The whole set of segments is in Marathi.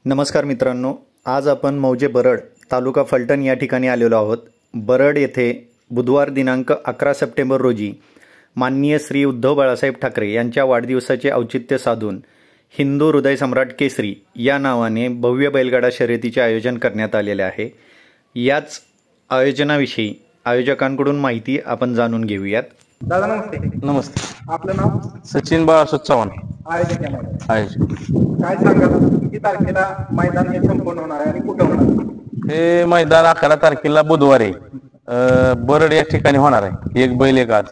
नमस्कार मित्रांनो, आज आपण मौजे बरड तालुका फलटण या ठिकाणी आलेलो आहोत। बरड येथे बुधवार दिनांक 11 सप्टेंबर रोजी माननीय श्री उद्धव बाळासाहेब ठाकरे यांच्या वाढदिवसाचे औचित्य साधून हिंदू हृदय सम्राट केसरी या नावाने भव्य बैलगाडा शर्यतीचे आयोजन करण्यात आलेले आहे। याच आयोजनाविषयी आयोजकांकडून माहिती आपण जाणून घेऊयात। दादा नमस्ते। नमस्ते। आपलं नाव? सचिन बाळासाहेब चव्हाण, आयोजक आहे। आयोजक। काय सांगाल, किती तारखेला मैदान हे संपन्न होणार आहे आणि कुठे होणार? हे मैदान 11 तारखेला बुधवारी बरड या ठिकाणी होणार आहे। एक बैल एक आज।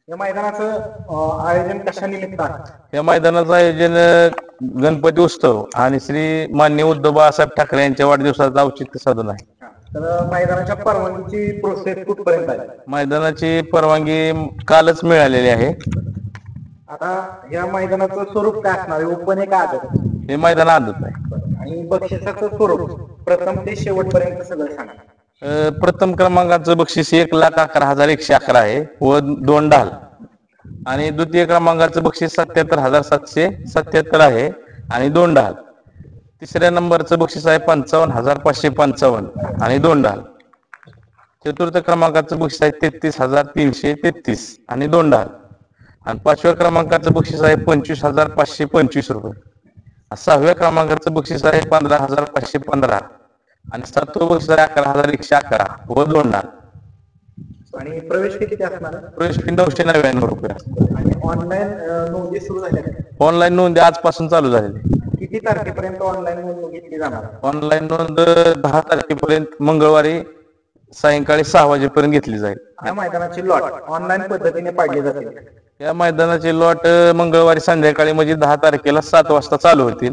या मैदानाचं आयोजन कशा निमित्त आहे? या मैदानाचं आयोजन गणपती उत्सव आणि श्री माननीय उद्धव बाळासाहेब ठाकरे यांच्या वाढदिवसाचं औचित्य साधून आहे। तर मैदानाच्या परवानगीची प्रोसेस कुठपर्यंत आहे? मैदानाची परवानगी कालच मिळालेली आहे। आता या मैदानाचं स्वरूप काय असणार आहे? ओपन आहे का आदत? हे मैदान आदत आहे। आणि बक्षिसाचं स्वरूप प्रथम ते शेवटपर्यंत सगळं सांगा। प्रथम क्रमांकाचं बक्षीस 1,11,111 आहे व 2 ढाल, आणि द्वितीय क्रमांकाचं बक्षीस 77,777 आहे आणि 2 ढाल। तिसऱ्या नंबरचं बक्षीस आहे 55,555 आणि 2 ढाल। चतुर्थ क्रमांकाचं बक्षीस आहे 33,333 आणि 2 ढाल, आणि 5व्या क्रमांकाचं बक्षीस आहे 25,525 रुपये। 6व्या क्रमांकाचं बक्षीस आहे 15,515 आणि 7वं बक्षीस आहे 11,111 व 2 ढाल। आणि प्रवेश फी किती असणार? प्रवेश फी 999 रुपये। आणि ऑनलाईन नोंदी सुरू झाल्या? ऑनलाईन नोंद आजपासून चालू झालेली। किती तारखेपर्यंत ऑनलाईन नोंद घेतली जाणार? ऑनलाईन नोंद 10 तारखेपर्यंत मंगळवारी सायंकाळी 6 वाजेपर्यंत घेतली जाईल। या मैदानाची लॉट ऑनलाईन पद्धतीने पाडली जातील? या मैदानाचे लॉट मंगळवारी संध्याकाळी म्हणजे 10 तारखेला 7 वाजता चालू होतील।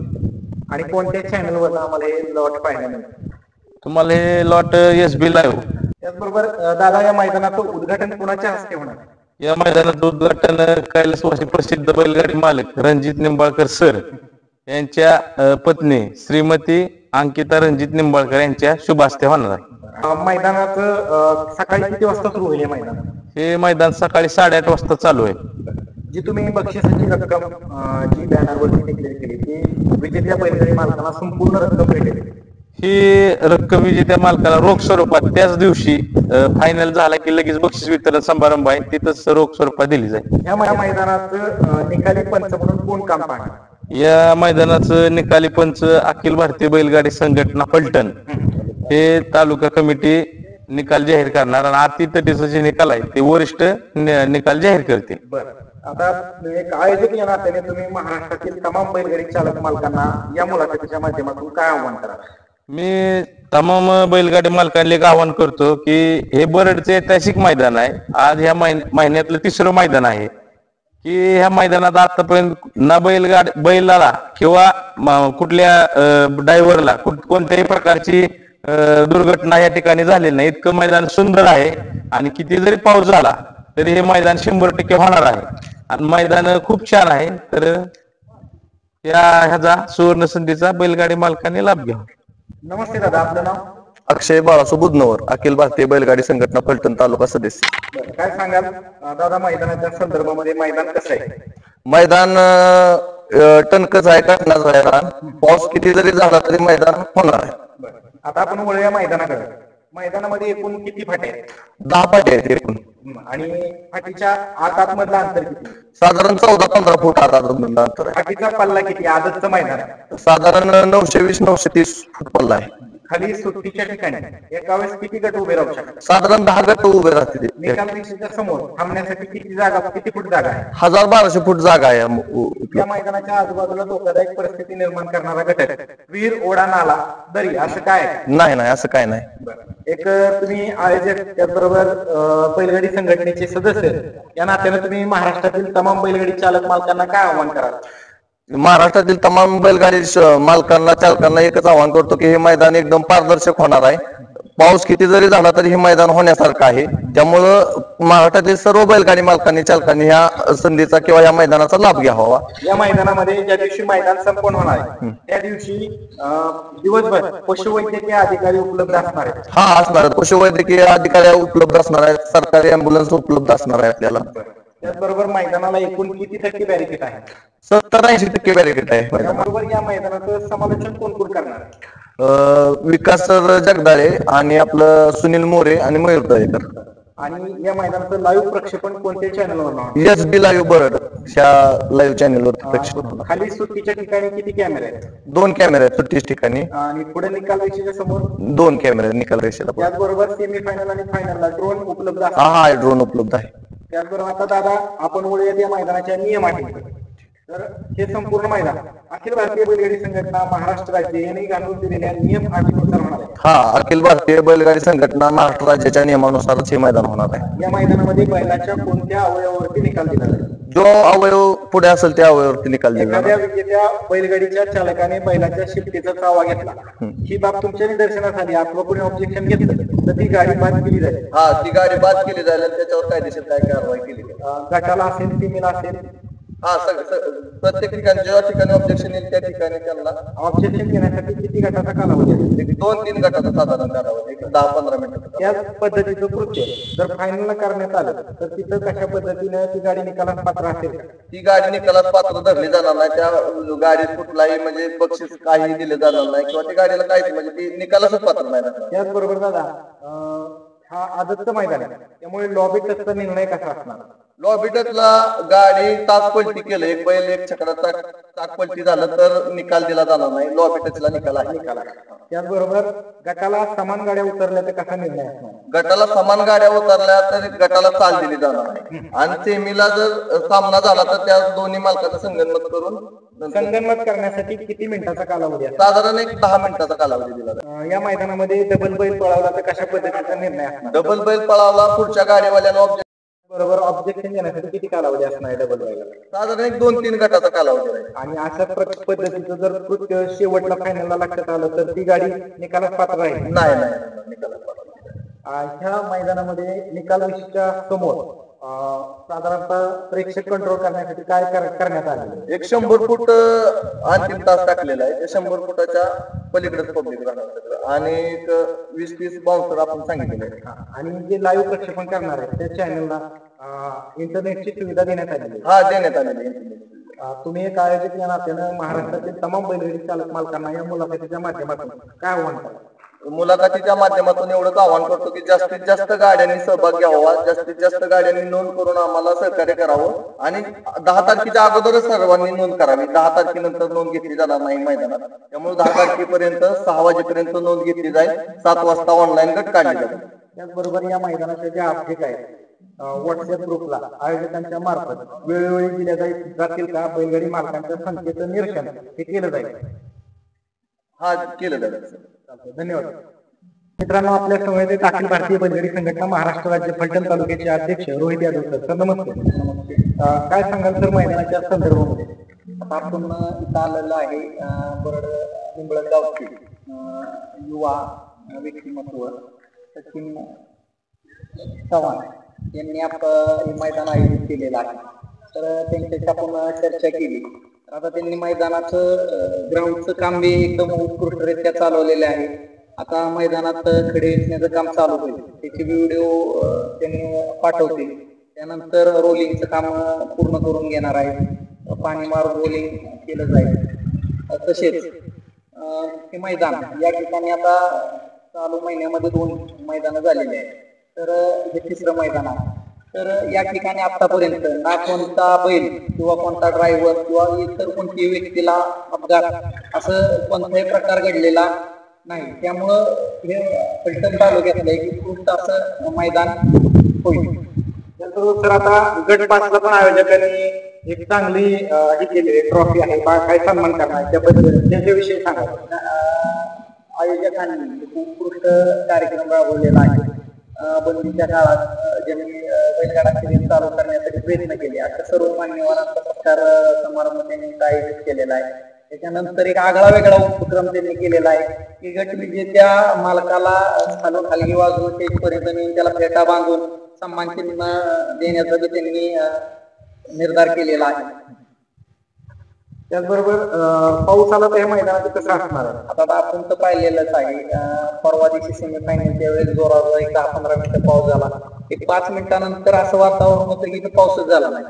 आणि कोणत्या चॅनलवर आम्हाला हे लॉट पाहायला मिळेल? तुम्हाला हे लॉट SB लाईव्ह। त्याचबरोबर दादा, या मैदानाचं उद्घाटन कुणाच्या हस्ते होणार? या मैदानाचं उद्घाटन कैलासवासी प्रसिद्ध बैलगाडी मालक रणजित निंबाळकर सर यांच्या पत्नी श्रीमती अंकिता रणजित निंबाळकर यांच्या शुभ हस्ते होणार आहे। मैदानाचं सकाळी किती वाजता सुरू होईल? मैदान हे मैदान सकाळी 8:30 वाजता चालू आहे। जी तुम्ही बक्षिसाची रक्कम जी बॅनरवरती डिक्लेअर केली ती विजेत्या बैलगाडी मालकाला संपूर्ण रक्कम भेटेल? ही रक्कम विजेत्या मालकाला रोख स्वरूपात त्याच दिवशी फायनल झाला की लगेच बक्षीस वितरण समारंभ आहे, तिथंच रोख स्वरूपात दिली जाईल। या मैदानाचं निकाली पंच म्हणून कोण काम पाहणार? या मैदानाचं निकाली पंच अखिल भारतीय बैलगाडी संघटना फलटण हे तालुका कमिटी निकाल जाहीर करणार, आणि अतितटीचं जे निकाल आहे ते वरिष्ठ निकाल जाहीर करते। आता एक आयोजक या नात्याने तुम्ही महाराष्ट्रातील तमाम बैलगाडी चालक मालकांना या मुलाखतीच्या माध्यमातून काय आव्हान कराल? मी तमाम बैलगाडी मालकांना एक आवाहन करतो की हे बरडचे ऐतिहासिक मैदान आहे। आज ह्या महिन्यातलं 3रं मैदान आहे की ह्या मैदानात आतापर्यंत ना बैलाला किंवा कुठल्या ड्रायव्हरला कोणत्याही प्रकारची दुर्घटना या ठिकाणी झालेली नाही। इतकं मैदान सुंदर आहे, आणि किती जरी पाऊस झाला तरी हे मैदान 100% होणार आहे, आणि मैदान खूप छान आहे। तर ह्याचा सुवर्ण संधीचा बैलगाडी मालकांनी लाभ घ्यावा। नमस्ते दादा, आपलं नाव? अक्षय बाळासाहेब बुधनवर, अखिल भारतीय बैलगाडी संघटना फलटण तालुका सदस्य। काय सांगाल दादा, मैदानाच्या संदर्भामध्ये मैदान कसं आहे? मैदान टणकच आहे, कटनाच आहे। पाऊस किती जरी झाला तरी मैदान होणार आहे। आता आपण वळूया मैदानाकडे। मैदानामध्ये एकूण किती फाटे आहेत? 10 फाटे आहेत एकूण। आणि फाटीच्या आतमधलं अंतर किती? साधारण 14-15 फूट आतमधलं अंतर आहे। फाटीचा पल्ला किती? आदतचं मैदान साधारण 920-930 फूट पल्ला आहे। खाली सुट्टीच्या ठिकाणी एका वेळेस किती गट उभे राहू शकतात? साधारण 10 गट उभे राहतील। निकाल रेषेच्या समोर थांबण्यासाठी किती फूट जागा आहे? 1200 फूट जागा आहे। या मैदानाच्या आजूबाजूला धोकादायक परिस्थिती निर्माण करणारा घटक विहीर, ओढा, नाला, दरी असं काय? नाही, असं काय नाही। एक तुम्ही आयोजक, त्याचबरोबर बैलगाडी संघटनेचे सदस्य या नात्याने तुम्ही महाराष्ट्रातील तमाम बैलगाडी चालक मालकांना काय आव्हान कराल? महाराष्ट्रातील तमाम बैलगाडी मालकांना, चालकांना एकच आवाहन करतो की हे मैदान एकदम पारदर्शक होणार आहे। पाऊस किती जरी झाला तरी हे मैदान होण्यासारखं आहे। त्यामुळं महाराष्ट्रातील सर्व बैलगाडी मालकांनी, चालकांनी ह्या संधीचा किंवा या मैदानाचा लाभ घ्यावा। या मैदानामध्ये ज्या दिवशी मैदान संपन्न होणार आहे त्या दिवशी दिवसभर पशुवैद्यकीय अधिकारी उपलब्ध असणार आहेत? हा, असणार आहेत। पशुवैद्यकीय अधिकारी उपलब्ध असणार आहेत, सरकारी अँब्युलन्स उपलब्ध असणार आहे आपल्याला। त्याचबरोबर मैदानाला एकूण किती टक्के बॅरिकेड आहे? 70-80% बॅरिकेड आहे मैदानात. त्याबरोबर या मैदानाचं समालोचन कोण कोण करणार? विकास सर जगदाळे आणि आपलं सुनील मोरे आणि मयूर दळेकर. आणि या मैदानाचं लाईव्ह प्रक्षेपण कोणत्या चॅनलवर होणार? SB लाईव्ह बरड ह्या लाईव्ह चॅनलवर प्रक्षेपण होणार. खाली सुट्टीच्या ठिकाणी किती कॅमेरे आहेत? 2 कॅमेरे आहेत सुट्टीच्या ठिकाणी आणि पुढे निकाल रेषेच्या समोर 2 कॅमेरे निकाल रेषेला. त्याचबरोबर सेमीफायनल आणि फायनलला ड्रोन उपलब्ध आहे. हा ड्रोन उपलब्ध आहे. त्याचबरोबर आता दादा आपण वळूयात या मैदानाच्या नियमाटी. तर हे संपूर्ण मैदान अखिल भारतीय बैलगाडी संघटना महाराष्ट्र राज्य यांनी घालून दिलेल्या नियम अटीनुसार होणार आहे. हा अखिल भारतीय बैलगाडी संघटना महाराष्ट्र राज्याच्या नियमानुसारच हे मैदान होणार आहे. या मैदानामध्ये बैलाच्या कोणत्या अवयवावरती निकाल दिला जाईल? जो अवयव पुढे असेल त्या अवयवावरती निकाल दिला एखाद्या विजेत्या बैलगाडीच्या चालकाने बैलाच्या शिफ्टीचा चावा घेतला, ही बाब तुमच्या निदर्शनास आली अथवा कोणी ऑब्जेक्शन घेतलं तर ती गाडी बाद केली जाईल. हा ती गाडी बाद केली जाईल आणि त्याच्यावर कायदेशीर काय कारवाई केली जाईल. गटाला असेल सीमेला असेल हा प्रत्येक ठिकाणी ज्या ठिकाणी ऑब्जेक्शन येईल त्या ठिकाणी त्यांना ऑब्जेक्शन घेण्यासाठी किती गटाचा कालावधी आहे? 2-3 गटाचा साधारण कालावधी 10-15 मिनिटं. त्याच पद्धतीचं कृत्य जर फायनल करण्यात आलं तर तिथं कशा पद्धतीने ती गाडी निकालास पात्र असेल का? ती गाडी निकालात पात्र धरली जाणार नाही. त्या गाडीत कुठलाही म्हणजे बक्षीस काही दिले जाणार नाही किंवा ती गाडीला काहीच म्हणजे ती निकालाच पात्र नाही. त्याचबरोबर दादा हा आजचं मैदान आहे त्यामुळे लॉबी टचचा निर्णय कसा असणार? लॉबी टचला गाडी तास पलटी केलं, एक बैल एक चक्र ताक पलटी झालं तर निकाल दिला जाणार नाही. लॉबी टचला निकाल आहे. त्याचबरोबर गटाला समान गाड्या उतरल्या तर कसा निर्णय असणार? गटाला समान गाड्या उतरल्या तर गटाला चाल दिली जाणार आहे. आणि सेमीला जर सामना झाला तर त्या दोन्ही मालकाचं संगनमत करून संगनमत करण्यासाठी किती मिनिटाचा कालावधी आहे? साधारण एक 10 मिनिटाचा कालावधी दिला जातो. या मैदानामध्ये डबल बैल पळावला तर कशा पद्धतीचा निर्णय असणार? डबल बैल पळावला पुढच्या गाडीवाल्यानं बरोबर ऑब्जेक्शन घेण्यासाठी किती कालावधी असणार डबल बैल? साधारण एक 2-3 गटाचा कालावधी आहे. आणि अशा पद्धतीचं जर कृत्य शेवटला फायनलला लक्षात आलं तर ती गाडी निकालास पात्र राहील? नाही निकालास पात्र. ह्या मैदानामध्ये निकाल रेषेच्या समोर साधारणतः प्रेक्षक कंट्रोल करण्यासाठी काय करण्यात आले? एक 100 फूट अंतिम तास टाकलेला आहे. 100 फुटाच्या पलीकडेच पब्लिक राहणार आणि एक 20-30 बाउन्सर आपण सांगितलेले आहे. आणि जे लाईव्ह प्रक्षेपण करणार आहे त्या चॅनलला इंटरनेटची सुविधा देण्यात आलेली? हा देण्यात आलेली. तुम्ही एक आयोजक या नात्यानं महाराष्ट्रातील तमाम बैलगाडी चालक मालकांना या मुलाखतीच्या माध्यमातून काय आव्हान करा? मुलाखतीच्या माध्यमातून एवढंच आवाहन करतो की जास्तीत जास्त गाड्यांनी सहभाग घ्यावा, जास्तीत जास्त गाड्यांनी नोंद करून आम्हाला सहकार्य करावं आणि 10 तारखेच्या अगोदरच सर्वांनी नोंद करावी. 10 तारखेनंतर नोंद घेतली जाणार नाही मैदानात. त्यामुळे 10 तारखेपर्यंत 6 वाजेपर्यंत नोंद घेतली जाईल. 7 वाजता ऑनलाईन गट काढले जाईल. त्याचबरोबर या मैदानाच्या ज्या अपडेट आहेत व्हॉट्सअप ग्रुपला आयोजकांच्या मार्फत वेळोवेळी दिल्या जातील का? बैलगाडी मालकांच्या संख्येचं निरीक्षण हे केलं जाईल? हा केलं जाईल. धन्यवाद मित्रांनो. आपल्या समवेत अखिल भारतीय बैलगाडी संघटना महाराष्ट्र राज्य फलटण तालुक्याचे अध्यक्ष रोहित यादव सर. नमस्ते. काय सांगाल सर मैदानाच्या संदर्भामध्ये? आपण इथं आलेलं आहे बरड निंबळगावचे युवा व्यक्तिमत्व सचिन चव्हाण यांनी हे मैदान आयोजित केलेलं आहे. तर त्यांच्याशी आपण चर्चा केली. आता त्यांनी मैदानाचं ग्राउंडचं काम बी एकदम उत्कृष्टरित्या चालवलेलं आहे. आता मैदानात खडे वेचण्याचं काम चालू होईल. त्याचे व्हिडिओ त्यांनी पाठवतील. त्यानंतर रोलिंगचं काम पूर्ण करून घेणार आहे. पाणी मारून रोलिंग केलं जाईल. तसेच हे मैदान या ठिकाणी आता चालू महिन्यामध्ये 2 मैदानं झालेली आहेत. तर हे 3रं मैदान आहे. तर या ठिकाणी आतापर्यंत ना कोणता बैल किंवा कोणता ड्रायव्हर किंवा इतर कोणत्याही व्यक्तीला अपघात असं कोणताही प्रकार घडलेला नाही. त्यामुळं हे फलटण तालुक्यातलं एक उत्कृष्ट असं मैदान होईल. तर आता गट 5ला पण आयोजकांनी एक चांगली ही केलेली ट्रॉफी आहे, काय सन्मान करणार त्याबद्दल त्याच्याविषयी सांगा. आयोजकांनी उत्कृष्ट कार्यक्रम राबवलेला आहे. बंदीच्या काळात ज्यांनी बैलगाडा शर्यत चालू करण्यासाठी प्रयत्न केले अशा सर्व मान्यवरांचा सत्कार समारंभ त्यांनी आयोजित केलेला आहे. त्याच्यानंतर एक आगळा वेगळा उपक्रम त्यांनी केलेला आहे की गट विजेत्या मालकाला खाली वाजवून स्टेजपर्यंत नेऊन त्याला फेटा बांधून सन्मान चिन्ह देण्याचा त्यांनी निर्धार केलेला आहे. त्याचबरोबर पाऊस आला तर हे मैदानात कसं असणार आहे? आता आपण तर पाहिलेलंच आहे. परवा दिवशी सेमीफायनलच्या वेळेस जोरावर एक 10-15 मिनिटं पाऊस झाला. एक 5 मिनिटानंतर असं वातावरण होतं की इथं पाऊसच झाला नाही.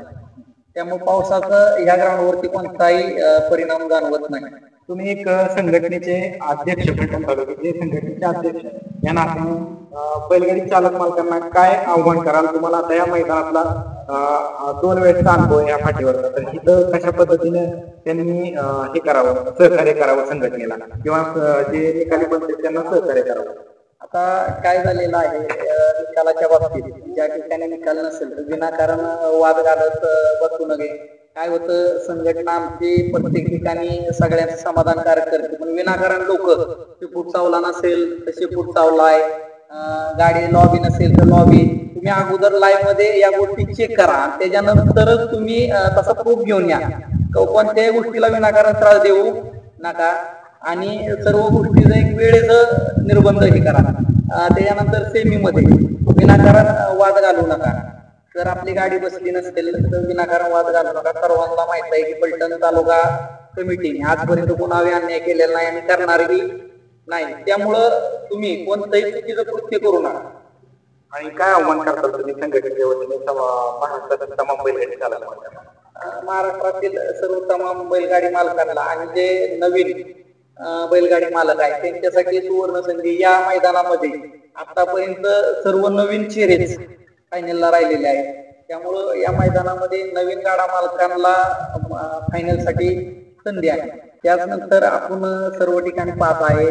त्यामुळे पावसाचा ह्या ग्राउंडवरती कोणताही परिणाम जाणवत नाही. तुम्ही एक संघटनेचे अध्यक्ष फलटण तालुक्याचे संघटनेचे अध्यक्ष या नात्याने बैलगाडी चालक मालकांना काय आव्हान कराल? तुम्हाला आता या मैदानातला 2 वेळेचा अनुभव या फाटीवरचा, तर इथं कशा पद्धतीने त्यांनी हे करावं, सहकार्य करावं संघटनेला, किंवा जे निकाली बनते त्यांना सहकार्य करावं? आता काय झालेलं आहे, निकालाच्या बाबतीत ज्या ठिकाणी निकाल नसेल तर विनाकारण वाद घालत बसू नये. काय होतं, संघटना आमची प्रत्येक ठिकाणी सगळ्यांचं समाधानकारक करते, पण विनाकारण लोक शेपूट चावला नसेल तर शेपूट चावलाय, गाडी लॉबी नसेल तर लॉबी, तुम्ही अगोदर लाईव्ह मध्ये या गोष्टी चेक करा आणि त्याच्यानंतरच तुम्ही तसा प्रूफ घेऊन या. कोणत्याही गोष्टीला विनाकारण त्रास देऊ नका आणि सर्व गोष्टीचा एक वेळेचं निर्बंध हे करा. त्याच्यानंतर सेमीमध्ये विनाकारण वाद घालू नका. जर आपली गाडी बसली नसेल तर विनाकारण वाद घालू नका. सर्वांना माहित आहे की फलटण तालुका कमिटीने आजपर्यंत कोणावे अन्याय केलेला नाही आणि करणारही नाही. त्यामुळं तुम्ही कोणतंही चुकीचं कृत्य करू नका. आणि काय आव्हान करताल तुम्ही संघटनेच्या वतीने महाराष्ट्रातील तमाम बैलगाडी चालक मालकांना? महाराष्ट्रातील सर्व तमाम बैलगाडी मालकांना आणि जे नवीन बैलगाडी मालक आहे त्यांच्यासाठी सुवर्ण संधी. या मैदानामध्ये आतापर्यंत सर्व नवीन चेहरेच फायनलला राहिलेले आहेत. त्यामुळं या मैदानामध्ये नवीन गाडा मालकांना फायनलसाठी संधी आहे. त्यानंतर आपण सर्व ठिकाणी पाहत आहे,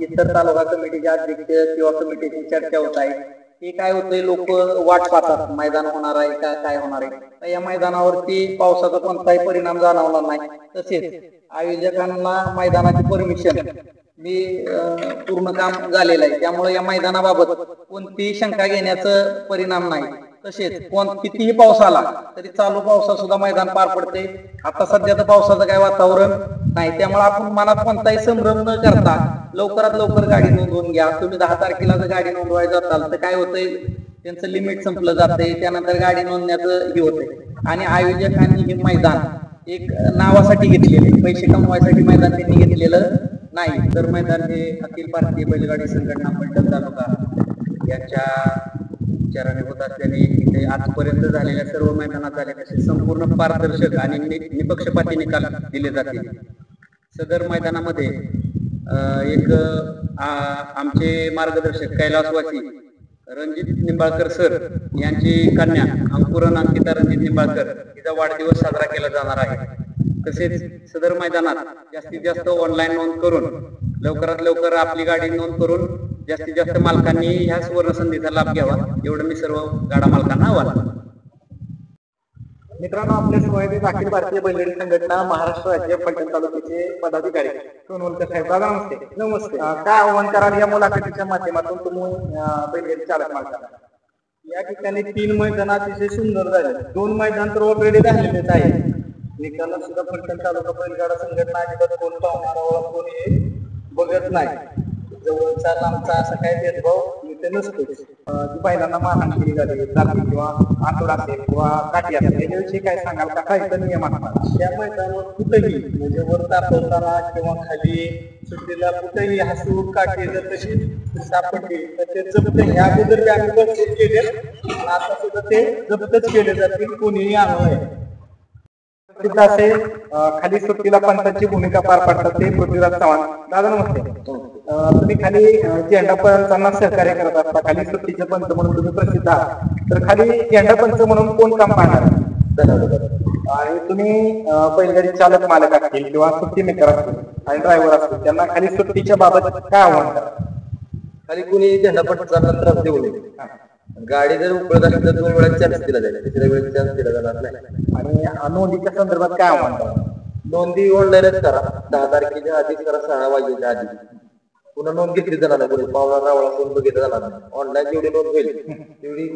इतर तालुका कमिटीचे अध्यक्ष किंवा कमिटीची चर्चा होत आहे. हे काय होतंय, लोक वाट पाहतात मैदान होणार आहे का, काय होणार आहे. या मैदानावरती पावसाचा कोणताही परिणाम जाणवणार नाही. तसेच आयोजकांना मैदानाची परमिशन मी पूर्ण काम झालेलं आहे. त्यामुळे या मैदानाबाबत कोणतीही शंका घेण्याचं परिणाम नाही. तसेच कितीही पाऊस आला तरी चालू पावसात सुद्धा मैदान पार पडते. आता सध्या तर पावसाचं काय वातावरण नाही, त्यामुळे आपण मनात कोणताही संभ्रम न करता लवकरात लवकर गाडी नोंदवून घ्या. तुम्ही 10 तारखेला जर गाडी नोंदवायला जाताल तर काय होतंय, त्यांचं लिमिट संपलं जाते, त्यानंतर गाडी नोंदण्याचं हे होतंय. आणि आयोजकांनी हे मैदान एक नावासाठी घेतलेले, पैसे कमवायसाठी मैदान त्यांनी घेतलेलं नाही. तर मैदान हे अखिल भारतीय बैलगाडी संघटना फलटण तालुका यांच्या विचाराने होत असल्याने इथे आजपर्यंत झालेल्या सर्व मैदानात झाले तसे संपूर्ण पारदर्शक आणि निपक्षपाती निकाल दिले जातील. सदर मैदानामध्ये एक आमचे मार्गदर्शक कैलासवासी रणजित निंबाळकर सर यांची कन्या अंकुरन अंकिता रणजित निंबाळकर हिचा वाढदिवस साजरा केला जाणार आहे. तसेच सदर मैदानात जास्तीत जास्त ऑनलाईन नोंद करून लवकरात लवकर आपली गाडी नोंद करून जास्तीत जास्त मालकांनी ह्या सुवर्ण संधीचा लाभ घ्यावा, एवढं मी सर्व गाडा मालकांना आवाहन. मित्रांनो, आपल्या समवेत अखिल भारतीय बैलगाडी संघटना महाराष्ट्र राज्य फलटण तालुक्याचे पदाधिकारी सोनवलकर साहेब. दादा नमस्ते. नमस्ते. काय आव्हान कराल या मुलाखतीच्या माध्यमातून तुम्ही बैलगाडी चालक मालकांना? या ठिकाणी 3 मैदान अतिशय सुंदर झाले. 2 मैदान तर ऑलरेडी झालेलेच आहे. निकालात सुद्धा फलटण तालुका बैलगाडा संघटना अजिबात कोण पाहणारा कोणी बघत नाही. जवळचा लांबचा असा काही भेदभाव इथे नसतोच. जी बैलांना मारहाण केली जाते, जाती किंवा आतोड असेल किंवा काठी असेल, याच्याविषयी काय सांगाल का? काय तर नियम असतात त्या मैदानावर कुठेही म्हणजे वर तापवताना किंवा खाली सुट्टीला कुठेही हसू काठी जर तशी सापडली तर ते जप्त ह्या अगोदर आम्ही बक्षीस केले, आता सुद्धा ते जप्तच केले जातील, कोणीही आणू नये. असे खाली सुट्टीला पंचांची भूमिका पार पाडतात ते पृथ्वीराज चव्हाण. दादा नमस्ते. तुम्ही खाली झेंडा पंचांना सहकार्य करत असता, खाली सुट्टीचे पंच म्हणून तुम्ही प्रसिद्ध आहात, तर खाली झेंडा पंच म्हणून कोण काम पाहणार? आणि तुम्ही बैलगाडी चालक मालक असतील किंवा सुट्टी मेकर असतील आणि ड्रायव्हर असतील, त्यांना खाली सुट्टीच्या बाबत काय आव्हान करा? खाली कुणी झेंडा पंचांना त्रास देऊ नये. गाडी जर उपळत असेल तर 2 वेळा चान्स दिला जाईल, 3ऱ्या वेळेस चान्स दिला जाणार नाही. आणि नोंदीच्या संदर्भात काय आव्हान करा? नोंदी ऑनलाईनच करा. 10 तारखेच्या आधीच करा, 6 वाजेच्या आधी. पुन्हा नोंद घेतली जाणार नाही, पावला रावळा कोण बघितलं जाणार नाही. ऑनलाईन जेवढी नोंद होईल तेवढी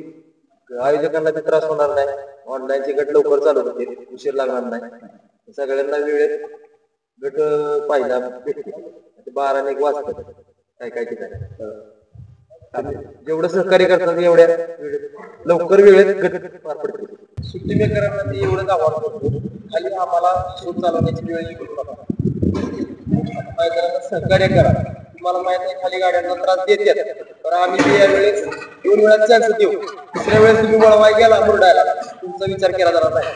आयोजकांना ते त्रास होणार नाही. ऑनलाईनचे गट लवकर चालू होतील, उशीर लागणार नाही. सगळ्यांना वेळेत गट पाहिला भेटतील. 12 आणि 1 वाजतात काय ठिकाणी. जेवढं सहकार्य करतात एवढ्या लवकर वेळेत गट पार पडतील. सुट्टी मेकरांना ते एवढंच आव्हान करतो, खाली आम्हाला शूट चालवण्याची वेळ करू नका, मैदानाला सहकार्य करा. तुम्हाला माहित आहे खाली गाड्यांना त्रास देतात, तर आम्ही यावेळेस 2 वेळा चान्स देऊ, तिसऱ्या वेळेस तुम्ही वळवाय गेला मुरडायला तुमचा विचार केला जाणार नाही.